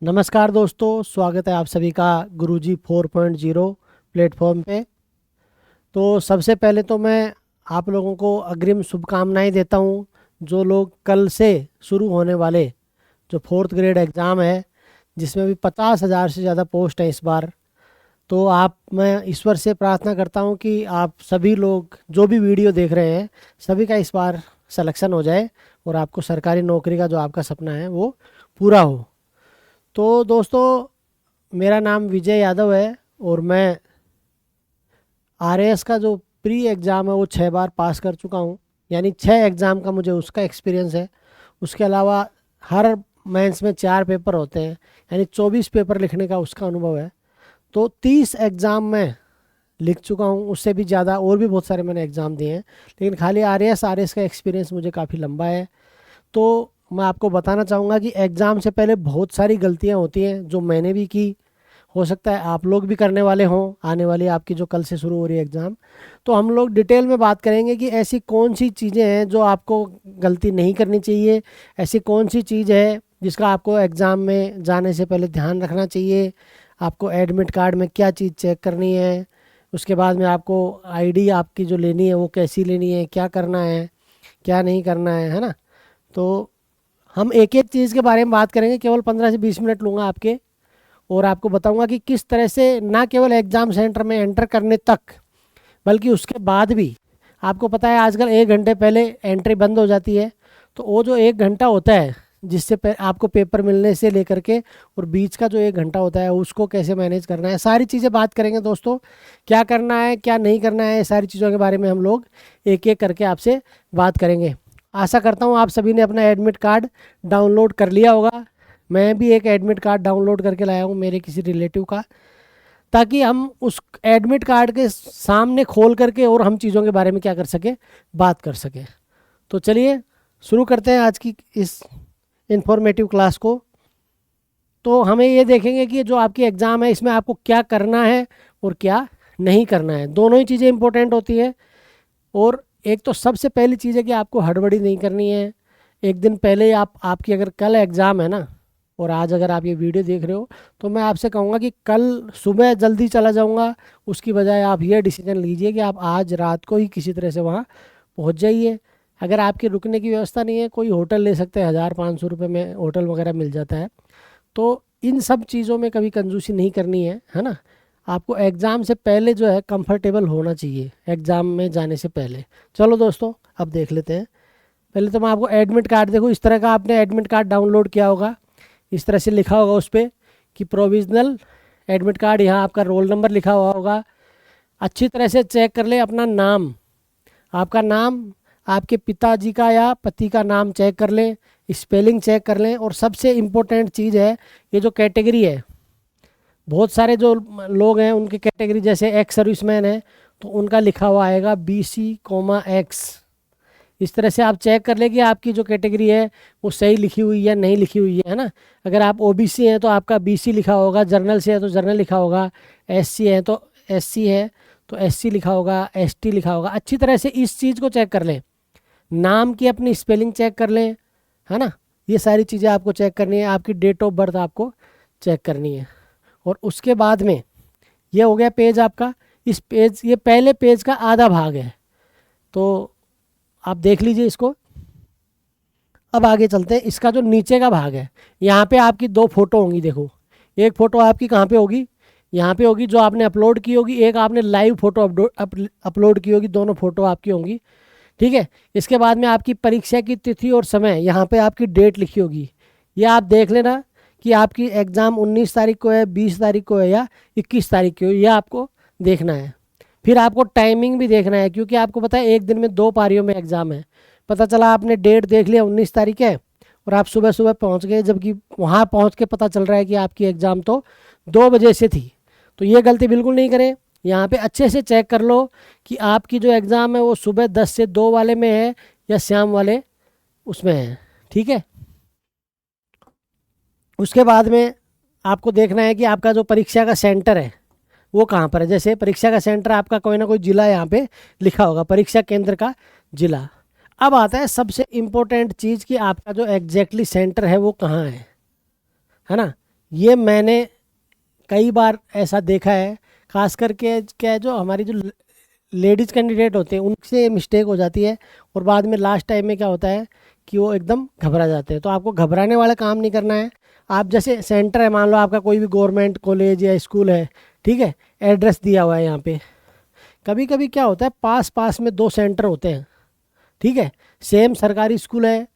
नमस्कार दोस्तों, स्वागत है आप सभी का गुरुजी 4.0 प्लेटफॉर्म पे। तो सबसे पहले तो मैं आप लोगों को अग्रिम शुभकामनाएं देता हूं। जो लोग कल से शुरू होने वाले जो फोर्थ ग्रेड एग्ज़ाम है, जिसमें भी 50,000 से ज़्यादा पोस्ट हैं इस बार, तो मैं ईश्वर से प्रार्थना करता हूं कि आप सभी लोग जो भी वीडियो देख रहे हैं, सभी का इस बार सिलेक्शन हो जाए और आपको सरकारी नौकरी का जो आपका सपना है वो पूरा हो। तो दोस्तों, मेरा नाम विजय यादव है और मैं आरएएस का जो प्री एग्ज़ाम है वो 6 बार पास कर चुका हूँ। यानी 6 एग्ज़ाम का मुझे उसका एक्सपीरियंस है। उसके अलावा हर मेंस में 4 पेपर होते हैं, यानी 24 पेपर लिखने का उसका अनुभव है। तो 30 एग्ज़ाम मैं लिख चुका हूँ, उससे भी ज़्यादा और भी बहुत सारे मैंने एग्ज़ाम दिए हैं, लेकिन खाली आरएएस का एक्सपीरियंस मुझे काफ़ी लंबा है। तो मैं आपको बताना चाहूँगा कि एग्ज़ाम से पहले बहुत सारी गलतियाँ होती हैं जो मैंने भी की, हो सकता है आप लोग भी करने वाले हों आने वाली आपकी जो कल से शुरू हो रही है एग्ज़ाम। तो हम लोग डिटेल में बात करेंगे कि ऐसी कौन सी चीज़ें हैं जो आपको गलती नहीं करनी चाहिए, ऐसी कौन सी चीज़ है जिसका आपको एग्ज़ाम में जाने से पहले ध्यान रखना चाहिए, आपको एडमिट कार्ड में क्या चीज़ चेक करनी है, उसके बाद में आपको आईडी आपकी जो लेनी है वो कैसी लेनी है, क्या करना है क्या नहीं करना है ना। तो हम एक एक चीज़ के बारे में बात करेंगे, केवल 15 से 20 मिनट लूँगा आपके, और आपको बताऊंगा कि किस तरह से ना केवल एग्ज़ाम सेंटर में एंटर करने तक, बल्कि उसके बाद भी। आपको पता है आजकल 1 घंटे पहले एंट्री बंद हो जाती है, तो वो जो 1 घंटा होता है जिससे आपको पेपर मिलने से लेकर के और बीच का जो 1 घंटा होता है उसको कैसे मैनेज करना है, सारी चीज़ें बात करेंगे दोस्तों। क्या करना है क्या नहीं करना है, सारी चीज़ों के बारे में हम लोग एक एक करके आपसे बात करेंगे। आशा करता हूँ आप सभी ने अपना एडमिट कार्ड डाउनलोड कर लिया होगा। मैं भी एक एडमिट कार्ड डाउनलोड करके लाया हूँ मेरे किसी रिलेटिव का, ताकि हम उस एडमिट कार्ड के सामने खोल करके और हम चीज़ों के बारे में क्या कर सके, बात कर सके। तो चलिए शुरू करते हैं आज की इस इंफॉर्मेटिव क्लास को। तो हमें ये देखेंगे कि जो आपकी एग्ज़ाम है इसमें आपको क्या करना है और क्या नहीं करना है। दोनों ही चीज़ें इंपॉर्टेंट होती है। और एक तो सबसे पहली चीज़ है कि आपको हड़बड़ी नहीं करनी है। एक दिन पहले ही आपकी अगर कल एग्ज़ाम है ना, और आज अगर आप ये वीडियो देख रहे हो, तो मैं आपसे कहूँगा कि कल सुबह जल्दी चला जाऊँगा, उसकी बजाय आप ये डिसीजन लीजिए कि आप आज रात को ही किसी तरह से वहाँ पहुँच जाइए। अगर आपके रुकने की व्यवस्था नहीं है, कोई होटल ले सकते हैं, 1,000-500 रुपये में होटल वगैरह मिल जाता है। तो इन सब चीज़ों में कभी कंजूसी नहीं करनी है ना। आपको एग्ज़ाम से पहले जो है कंफर्टेबल होना चाहिए एग्ज़ाम में जाने से पहले। चलो दोस्तों, अब देख लेते हैं। पहले तो मैं आपको एडमिट कार्ड, देखो इस तरह का आपने एडमिट कार्ड डाउनलोड किया होगा, इस तरह से लिखा होगा उस पर कि प्रोविज़नल एडमिट कार्ड। यहाँ आपका रोल नंबर लिखा हुआ होगा। अच्छी तरह से चेक कर ले अपना नाम, आपका नाम, आपके पिताजी का या पति का नाम चेक कर लें, स्पेलिंग चेक कर लें। और सबसे इम्पोर्टेंट चीज़ है ये जो कैटेगरी है। बहुत सारे जो लोग हैं उनकी कैटेगरी, जैसे एक्स सर्विसमैन है तो उनका लिखा हुआ आएगा BC, इस तरह से आप चेक कर लें कि आपकी जो कैटेगरी है वो सही लिखी हुई है या नहीं लिखी हुई है ना। अगर आप OBC हैं तो आपका BC लिखा होगा, जर्नल से है तो जर्नल लिखा होगा, SC है तो SC है तो SC लिखा होगा, ST लिखा होगा। अच्छी तरह से इस चीज़ को चेक कर लें, नाम की अपनी स्पेलिंग चेक कर लें, है ना। ये सारी चीज़ें आपको चेक करनी है, आपकी डेट ऑफ बर्थ आपको चेक करनी है। और उसके बाद में ये हो गया पेज आपका। इस पेज, ये पहले पेज का आधा भाग है, तो आप देख लीजिए इसको। अब आगे चलते हैं। इसका जो नीचे का भाग है, यहाँ पे आपकी 2 फोटो होंगी। देखो, एक फ़ोटो आपकी कहाँ पे होगी, यहाँ पे होगी, जो आपने अपलोड की होगी। एक आपने लाइव फ़ोटो अपलोड की होगी, दोनों फ़ोटो आपकी होंगी, ठीक है। इसके बाद में आपकी परीक्षा की तिथि और समय, यहाँ पे आपकी डेट लिखी होगी। ये आप देख लेना कि आपकी एग्ज़ाम 19 तारीख को है, 20 तारीख को है या 21 तारीख को है, यह आपको देखना है। फिर आपको टाइमिंग भी देखना है, क्योंकि आपको पता है एक दिन में 2 पारियों में एग्ज़ाम है। पता चला आपने डेट देख लिया 19 तारीख है और आप सुबह सुबह पहुंच गए, जबकि वहां पहुंच के पता चल रहा है कि आपकी एग्ज़ाम तो 2 बजे से थी। तो ये गलती बिल्कुल नहीं करें। यहाँ पे अच्छे से चेक कर लो कि आपकी जो एग्ज़ाम है वो सुबह 10 से 2 वाले में है या शाम वाले उसमें है, ठीक है। उसके बाद में आपको देखना है कि आपका जो परीक्षा का सेंटर है वो कहाँ पर है। जैसे परीक्षा का सेंटर आपका कोई ना कोई ज़िला यहाँ पे लिखा होगा, परीक्षा केंद्र का ज़िला। अब आता है सबसे इम्पोर्टेंट चीज़ कि आपका जो एग्जैक्टली सेंटर है वो कहाँ है ना। ये मैंने कई बार ऐसा देखा है, खास करके क्या है, जो हमारी जो लेडीज़ कैंडिडेट होते हैं उनसे मिस्टेक हो जाती है, और बाद में लास्ट टाइम में क्या होता है कि वो एकदम घबरा जाते हैं। तो आपको घबराने वाला काम नहीं करना है। आप जैसे सेंटर है, मान लो आपका कोई भी गवर्नमेंट कॉलेज या स्कूल है, ठीक है, एड्रेस दिया हुआ है यहाँ पे। कभी कभी क्या होता है, पास पास में 2 सेंटर होते हैं, ठीक है, सेम सरकारी स्कूल है,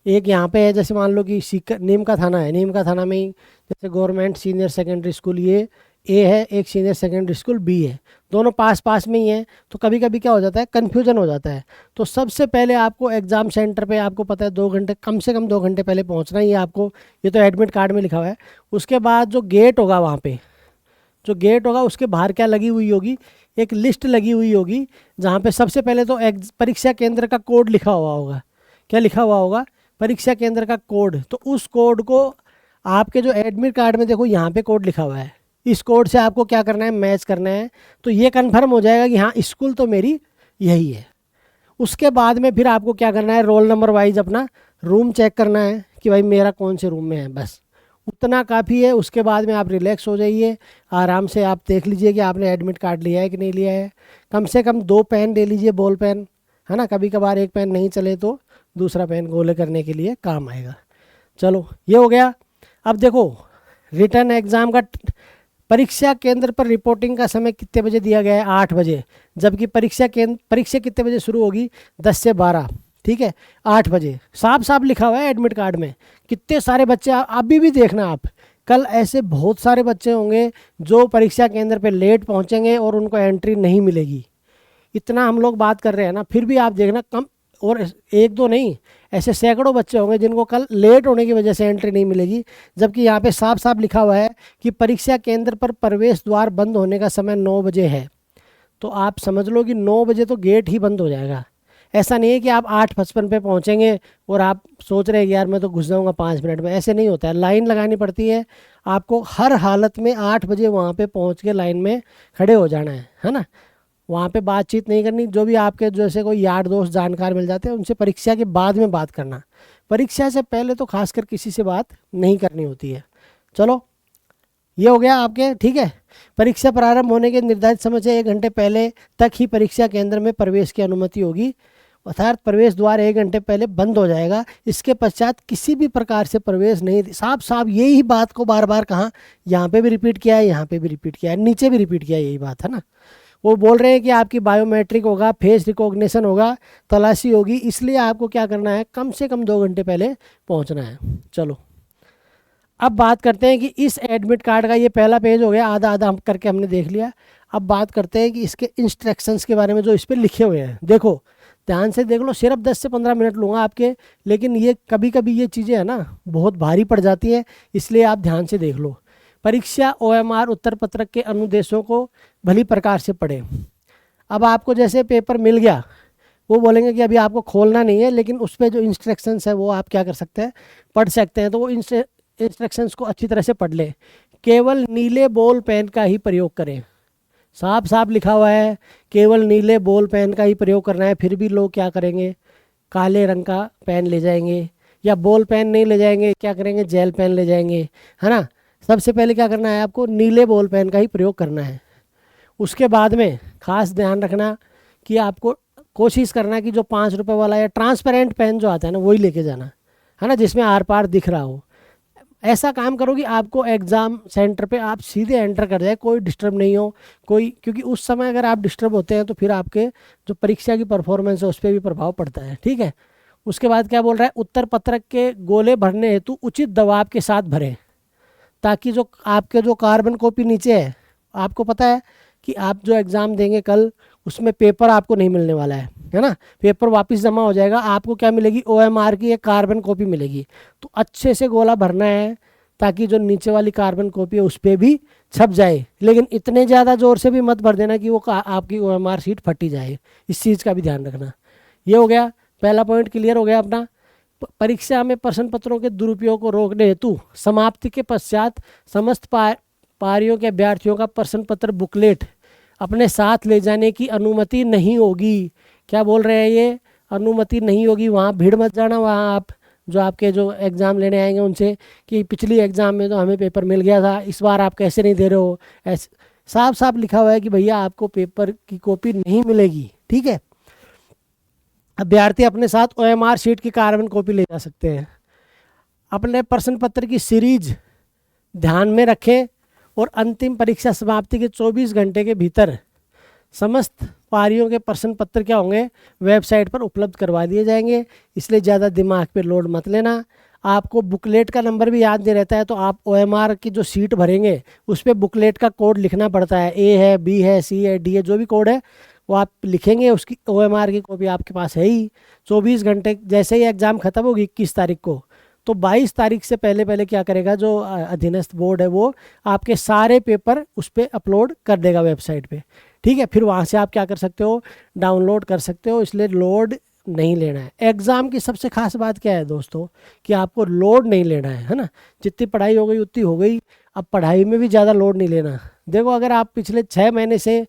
एक यहाँ पे है, जैसे मान लो कि सीकर नीम का थाना है, नीम का थाना में ही जैसे गवर्नमेंट सीनियर सेकेंडरी स्कूल ये ए है, एक सीनियर सेकेंडरी स्कूल बी है, दोनों पास पास में ही है। तो कभी कभी क्या हो जाता है, कन्फ्यूजन हो जाता है। तो सबसे पहले आपको एग्ज़ाम सेंटर पे, आपको पता है 2 घंटे, कम से कम 2 घंटे पहले पहुंचना ही है आपको, ये तो एडमिट कार्ड में लिखा हुआ है। उसके बाद जो गेट होगा वहाँ पे, जो गेट होगा उसके बाहर क्या लगी हुई होगी, एक लिस्ट लगी हुई होगी, जहाँ पे सबसे पहले तो परीक्षा केंद्र का कोड लिखा हुआ होगा। क्या लिखा हुआ होगा? परीक्षा केंद्र का कोड। तो उस कोड को आपके जो एडमिट कार्ड में देखो यहाँ पे कोड लिखा हुआ है, इस कोड से आपको क्या करना है, मैच करना है। तो ये कन्फर्म हो जाएगा कि हाँ स्कूल तो मेरी यही है। उसके बाद में फिर आपको क्या करना है, रोल नंबर वाइज अपना रूम चेक करना है कि भाई मेरा कौन से रूम में है, बस उतना काफ़ी है। उसके बाद में आप रिलैक्स हो जाइए, आराम से आप देख लीजिए कि आपने एडमिट कार्ड लिया है कि नहीं लिया है। कम से कम 2 पेन ले लीजिए, बॉल पेन, है ना, कभी कभार एक पेन नहीं चले तो दूसरा पेन गोले करने के लिए काम आएगा। चलो ये हो गया। अब देखो, रिटर्न एग्ज़ाम का परीक्षा केंद्र पर रिपोर्टिंग का समय कितने बजे दिया गया है? 8 बजे। जबकि परीक्षा कितने बजे शुरू होगी? 10 से 12, ठीक है, 8 बजे साफ साफ लिखा हुआ है एडमिट कार्ड में। कितने सारे बच्चे, अभी भी देखना आप, कल ऐसे बहुत सारे बच्चे होंगे जो परीक्षा केंद्र पे लेट पहुंचेंगे और उनको एंट्री नहीं मिलेगी। इतना हम लोग बात कर रहे हैं ना, फिर भी आप देखना कम, और एक दो नहीं, ऐसे सैकड़ों बच्चे होंगे जिनको कल लेट होने की वजह से एंट्री नहीं मिलेगी। जबकि यहाँ पे साफ साफ लिखा हुआ है कि परीक्षा केंद्र पर प्रवेश द्वार बंद होने का समय 9 बजे है। तो आप समझ लो कि 9 बजे तो गेट ही बंद हो जाएगा। ऐसा नहीं है कि आप 8:55 पे पहुँचेंगे और आप सोच रहे हैं कि यार मैं तो घुस जाऊँगा 5 मिनट में, ऐसे नहीं होता है। लाइन लगानी पड़ती है आपको, हर हालत में 8 बजे वहाँ पे पहुँच के लाइन में खड़े हो जाना है ना। वहाँ पे बातचीत नहीं करनी, जो भी आपके जैसे कोई यार दोस्त जानकार मिल जाते हैं उनसे परीक्षा के बाद में बात करना, परीक्षा से पहले तो खासकर किसी से बात नहीं करनी होती है। चलो ये हो गया आपके, ठीक है। परीक्षा प्रारंभ होने के निर्धारित समय से 1 घंटे पहले तक ही परीक्षा केंद्र में प्रवेश की अनुमति होगी, अर्थात प्रवेश द्वार 1 घंटे पहले बंद हो जाएगा। इसके पश्चात किसी भी प्रकार से प्रवेश नहीं। साफ साफ यही बात को बार बार कहा, यहाँ पे भी रिपीट किया है, यहाँ पे भी रिपीट किया है, नीचे भी रिपीट किया है, यही बात है ना। वो बोल रहे हैं कि आपकी बायोमेट्रिक होगा, फेस रिकॉग्निशन होगा, तलाशी होगी, इसलिए आपको क्या करना है, कम से कम 2 घंटे पहले पहुंचना है। चलो अब बात करते हैं कि इस एडमिट कार्ड का ये पहला पेज हो गया, आधा आधा हम करके हमने देख लिया। अब बात करते हैं कि इसके इंस्ट्रक्शंस के बारे में जो इस पर लिखे हुए हैं। देखो ध्यान से देख लो, सिर्फ 10 से 15 मिनट लूँगा आपके, लेकिन ये कभी कभी ये चीज़ें है ना बहुत भारी पड़ जाती हैं, इसलिए आप ध्यान से देख लो। परीक्षा OMR उत्तर पत्रक के अनुदेशों को भली प्रकार से पढ़ें। अब आपको जैसे पेपर मिल गया, वो बोलेंगे कि अभी आपको खोलना नहीं है, लेकिन उस पर जो इंस्ट्रक्शंस है वो आप क्या कर सकते हैं, पढ़ सकते हैं। तो वो इंस्ट्रक्शंस को अच्छी तरह से पढ़ लें। केवल नीले बॉल पेन का ही प्रयोग करें, साफ साफ लिखा हुआ है, केवल नीले बॉल पेन का ही प्रयोग करना है। फिर भी लोग क्या करेंगे, काले रंग का पेन ले जाएंगे, या बॉल पेन नहीं ले जाएंगे, क्या करेंगे, जेल पेन ले जाएंगे, है ना। सबसे पहले क्या करना है, आपको नीले बॉल पेन का ही प्रयोग करना है। उसके बाद में खास ध्यान रखना कि आपको कोशिश करना कि जो 5 रुपये वाला या ट्रांसपेरेंट पेन जो आता है ना वही लेके जाना, है ना, जिसमें आर पार दिख रहा हो। ऐसा काम करो कि आपको एग्ज़ाम सेंटर पे आप सीधे एंटर कर जाए, कोई डिस्टर्ब नहीं हो कोई, क्योंकि उस समय अगर आप डिस्टर्ब होते हैं तो फिर आपके जो परीक्षा की परफॉर्मेंस है उस पर भी प्रभाव पड़ता है, ठीक है। उसके बाद क्या बोल रहा है, उत्तर पत्रक के गोले भरने हेतु उचित दबाव के साथ भरें, ताकि जो आपके जो कार्बन कॉपी नीचे है, आपको पता है कि आप जो एग्ज़ाम देंगे कल उसमें पेपर आपको नहीं मिलने वाला है ना, पेपर वापस जमा हो जाएगा, आपको क्या मिलेगी, OMR की एक कार्बन कॉपी मिलेगी। तो अच्छे से गोला भरना है ताकि जो नीचे वाली कार्बन कॉपी है उस पर भी छप जाए, लेकिन इतने ज़्यादा ज़ोर से भी मत भर देना कि वो आपकी OMR शीट फटी जाए, इस चीज़ का भी ध्यान रखना। ये हो गया पहला पॉइंट, क्लियर हो गया अपना। परीक्षा में प्रश्न पत्रों के दुरुपयोग को रोकने हेतु समाप्ति के पश्चात समस्त पारियों के अभ्यर्थियों का प्रश्न पत्र बुकलेट अपने साथ ले जाने की अनुमति नहीं होगी। क्या बोल रहे हैं ये, अनुमति नहीं होगी। वहाँ भीड़ मत जाना, वहाँ आप जो आपके जो एग्ज़ाम लेने आएंगे उनसे कि पिछली एग्ज़ाम में तो हमें पेपर मिल गया था, इस बार आप कैसे नहीं दे रहे हो। ऐसे साफ साफ लिखा हुआ है कि भैया आपको पेपर की कॉपी नहीं मिलेगी। ठीक है, अभ्यर्थी अपने साथ OMR शीट की कार्बन कॉपी ले जा सकते हैं। अपने प्रश्न पत्र की सीरीज ध्यान में रखें और अंतिम परीक्षा समाप्ति के 24 घंटे के भीतर समस्त पारियों के प्रश्न पत्र क्या होंगे, वेबसाइट पर उपलब्ध करवा दिए जाएंगे। इसलिए ज़्यादा दिमाग पे लोड मत लेना। आपको बुकलेट का नंबर भी याद नहीं रहता है तो आप OMR की जो सीट भरेंगे उस पर बुकलेट का कोड लिखना पड़ता है, A है, B है, C है, D है, जो भी कोड है वो आप लिखेंगे। उसकी OMR की कॉपी आपके पास है ही। 24 घंटे जैसे ही एग्ज़ाम ख़त्म होगी 21 तारीख को, तो 22 तारीख से पहले पहले क्या करेगा जो अधीनस्थ बोर्ड है वो आपके सारे पेपर उस पर अपलोड कर देगा वेबसाइट पे। ठीक है, फिर वहाँ से आप क्या कर सकते हो, डाउनलोड कर सकते हो। इसलिए लोड नहीं लेना है। एग्ज़ाम की सबसे खास बात क्या है दोस्तों, कि आपको लोड नहीं लेना है ना। जितनी पढ़ाई हो गई उतनी हो गई, अब पढ़ाई में भी ज़्यादा लोड नहीं लेना। देखो अगर आप पिछले 6 महीने से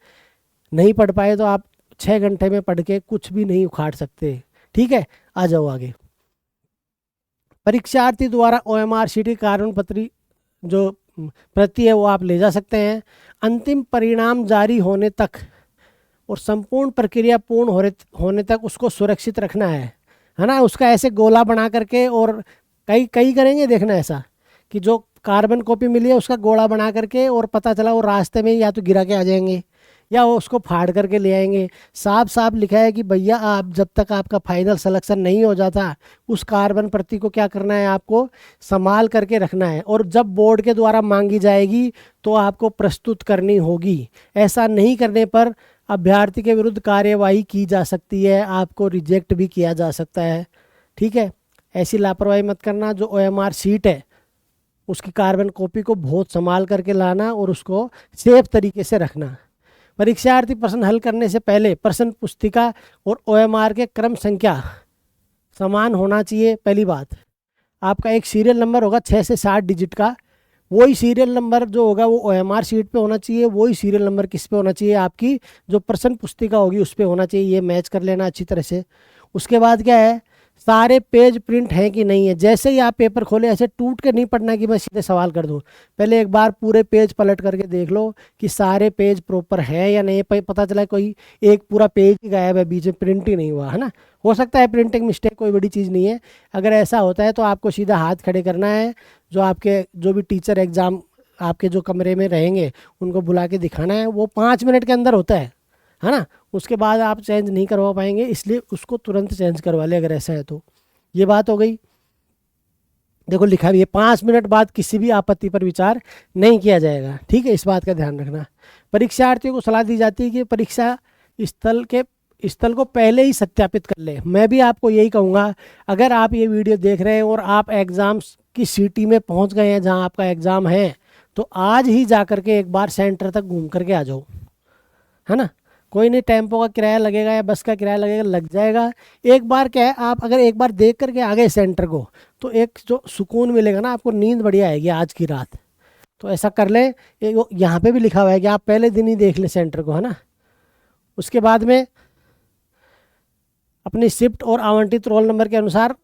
नहीं पढ़ पाए तो आप 6 घंटे में पढ़ के कुछ भी नहीं उखाड़ सकते। ठीक है, आ जाओ आगे। परीक्षार्थी द्वारा OMR शीट की कारण पत्री जो प्रति है वो आप ले जा सकते हैं। अंतिम परिणाम जारी होने तक और संपूर्ण प्रक्रिया पूर्ण होने तक उसको सुरक्षित रखना है ना। उसका ऐसे गोला बना करके, और कई कई करेंगे देखना ऐसा कि जो कार्बन कॉपी मिली है उसका गोला बना करके, और पता चला वो रास्ते में या तो गिरा के आ जाएंगे या वो उसको फाड़ करके ले आएंगे। साफ साफ लिखा है कि भैया आप जब तक आपका फाइनल सिलेक्शन नहीं हो जाता उस कार्बन प्रति को क्या करना है, आपको संभाल करके रखना है, और जब बोर्ड के द्वारा मांगी जाएगी तो आपको प्रस्तुत करनी होगी। ऐसा नहीं करने पर अभ्यर्थी के विरुद्ध कार्यवाही की जा सकती है, आपको रिजेक्ट भी किया जा सकता है। ठीक है, ऐसी लापरवाही मत करना। जो OMR शीट है उसकी कार्बन कॉपी को बहुत संभाल करके लाना और उसको सेफ तरीके से रखना। परीक्षार्थी प्रश्न हल करने से पहले प्रश्न पुस्तिका और OMR के क्रम संख्या समान होना चाहिए। पहली बात, आपका एक सीरियल नंबर होगा 6 से 7 डिजिट का, वही सीरियल नंबर जो होगा वो OMR शीट पे होना चाहिए। वही सीरियल नंबर किस पे होना चाहिए, आपकी जो प्रश्न पुस्तिका होगी उस पे होना चाहिए। ये मैच कर लेना अच्छी तरह से। उसके बाद क्या है, सारे पेज प्रिंट हैं कि नहीं है। जैसे ही आप पेपर खोले ऐसे टूट के नहीं पढ़ना कि मैं सीधे सवाल कर दूं। पहले एक बार पूरे पेज पलट करके देख लो कि सारे पेज प्रॉपर है या नहीं। पता चला कोई एक पूरा पेज ही गायब है, बीच में प्रिंट ही नहीं हुआ है ना। हो सकता है प्रिंटिंग मिस्टेक, कोई बड़ी चीज़ नहीं है। अगर ऐसा होता है तो आपको सीधा हाथ खड़े करना है। जो भी टीचर एग्ज़ाम आपके जो कमरे में रहेंगे उनको बुला के दिखाना है। वो 5 मिनट के अंदर होता है ना। उसके बाद आप चेंज नहीं करवा पाएंगे, इसलिए उसको तुरंत चेंज करवा ले अगर ऐसा है तो। ये बात हो गई। देखो लिखा भी है 5 मिनट बाद किसी भी आपत्ति पर विचार नहीं किया जाएगा। ठीक है, इस बात का ध्यान रखना। परीक्षार्थियों को सलाह दी जाती है कि परीक्षा स्थल को पहले ही सत्यापित कर ले। मैं भी आपको यही कहूँगा, अगर आप ये वीडियो देख रहे हैं और आप एग्ज़ाम्स की सिटी में पहुँच गए हैं जहाँ आपका एग्ज़ाम है, तो आज ही जा करके एक बार सेंटर तक घूम करके आ जाओ, है ना। कोई नहीं, टेम्पो का किराया लगेगा या बस का किराया लगेगा, लग जाएगा। एक बार क्या है, आप अगर एक बार देख करके आ गए सेंटर को तो एक जो सुकून मिलेगा ना, आपको नींद बढ़िया आएगी आज की रात। तो ऐसा कर लें। यहाँ पे भी लिखा हुआ है कि आप पहले दिन ही देख लें सेंटर को, है ना। उसके बाद में अपनी शिफ्ट और आवंटित रोल नंबर के अनुसार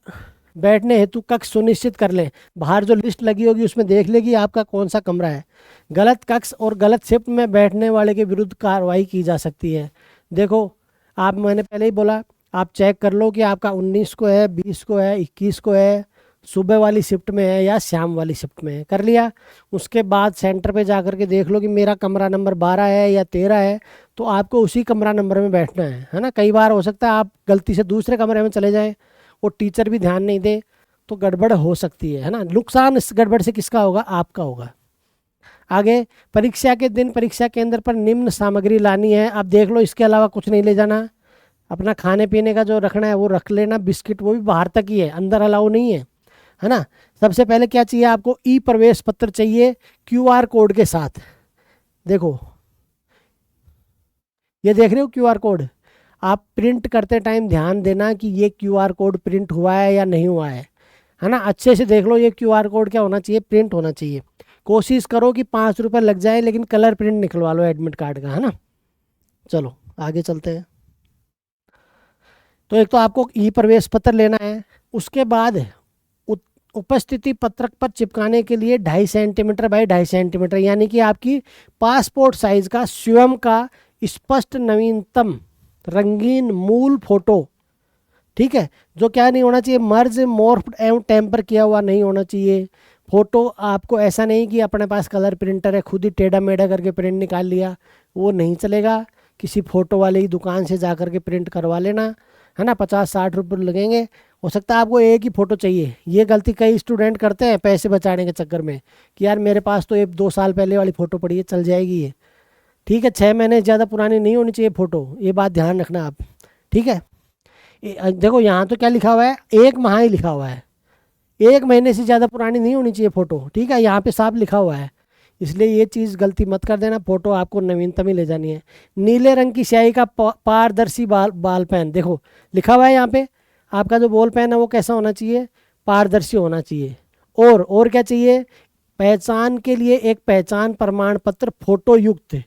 बैठने हेतु कक्ष सुनिश्चित कर लें। बाहर जो लिस्ट लगी होगी उसमें देख लेगी आपका कौन सा कमरा है। गलत कक्ष और गलत शिफ्ट में बैठने वाले के विरुद्ध कार्रवाई की जा सकती है। देखो मैंने पहले ही बोला, आप चेक कर लो कि आपका 19 को है, 20 को है, 21 को है, सुबह वाली शिफ्ट में है या शाम वाली शिफ्ट में है। कर लिया। उसके बाद सेंटर पे जा कर के देख लो कि मेरा कमरा नंबर 12 है या 13 है, तो आपको उसी कमरा नंबर में बैठना है ना। कई बार हो सकता है आप गलती से दूसरे कमरे में चले जाएं और टीचर भी ध्यान नहीं दे, तो गड़बड़ हो सकती है ना। नुकसान इस गड़बड़ से किसका होगा, आपका होगा। आगे, परीक्षा के दिन परीक्षा केंद्र पर निम्न सामग्री लानी है। अब देख लो, इसके अलावा कुछ नहीं ले जाना। अपना खाने पीने का जो रखना है वो रख लेना। बिस्किट वो भी बाहर तक ही है, अंदर अलाउ नहीं है ना। सबसे पहले क्या चाहिए आपको, ई प्रवेश पत्र चाहिए QR कोड के साथ। देखो ये देख रहे हो QR कोड, आप प्रिंट करते टाइम ध्यान देना कि ये QR कोड प्रिंट हुआ है या नहीं हुआ है ना। अच्छे से देख लो, ये QR कोड क्या होना चाहिए, प्रिंट होना चाहिए। कोशिश करो कि 5 रुपये लग जाए, लेकिन कलर प्रिंट निकलवा लो एडमिट कार्ड का, है ना। चलो आगे चलते हैं। तो एक तो आपको ई प्रवेश पत्र लेना है। उसके बाद उपस्थिति पत्रक पर चिपकाने के लिए 2.5 सेंटीमीटर बाई 2.5 सेंटीमीटर, यानी कि आपकी पासपोर्ट साइज का स्वयं का स्पष्ट नवीनतम रंगीन मूल फोटो, ठीक है, जो क्या नहीं होना चाहिए, मर्ज मोर्फ एवं टेम्पर किया हुआ नहीं होना चाहिए। फोटो आपको ऐसा नहीं कि अपने पास कलर प्रिंटर है खुद ही टेढ़ा मेढ़ा करके प्रिंट निकाल लिया, वो नहीं चलेगा। किसी फ़ोटो वाले ही दुकान से जा कर के प्रिंट करवा लेना, है ना, 50-60 रुपये लगेंगे। हो सकता है आपको एक ही फ़ोटो चाहिए। ये गलती कई स्टूडेंट करते हैं पैसे बचाने के चक्कर में कि यार मेरे पास तो 2 साल पहले वाली फ़ोटो पड़ी है, चल जाएगी ये, ठीक है, 6 महीने ज़्यादा पुरानी नहीं होनी चाहिए फ़ोटो, ये बात ध्यान रखना आप, ठीक है। देखो यहाँ तो क्या लिखा हुआ है, 1 माह ही लिखा हुआ है, 1 महीने से ज़्यादा पुरानी नहीं होनी चाहिए फ़ोटो, ठीक है, यहाँ पे साफ लिखा हुआ है, इसलिए ये चीज़ गलती मत कर देना। फ़ोटो आपको नवीनतम ही ले जानी है। नीले रंग की स्याही का पारदर्शी बाल पेन, देखो लिखा हुआ है यहाँ पे, आपका जो बॉल पेन है वो कैसा होना चाहिए, पारदर्शी होना चाहिए। और क्या चाहिए, पहचान के लिए एक पहचान प्रमाण पत्र फोटो युक्त,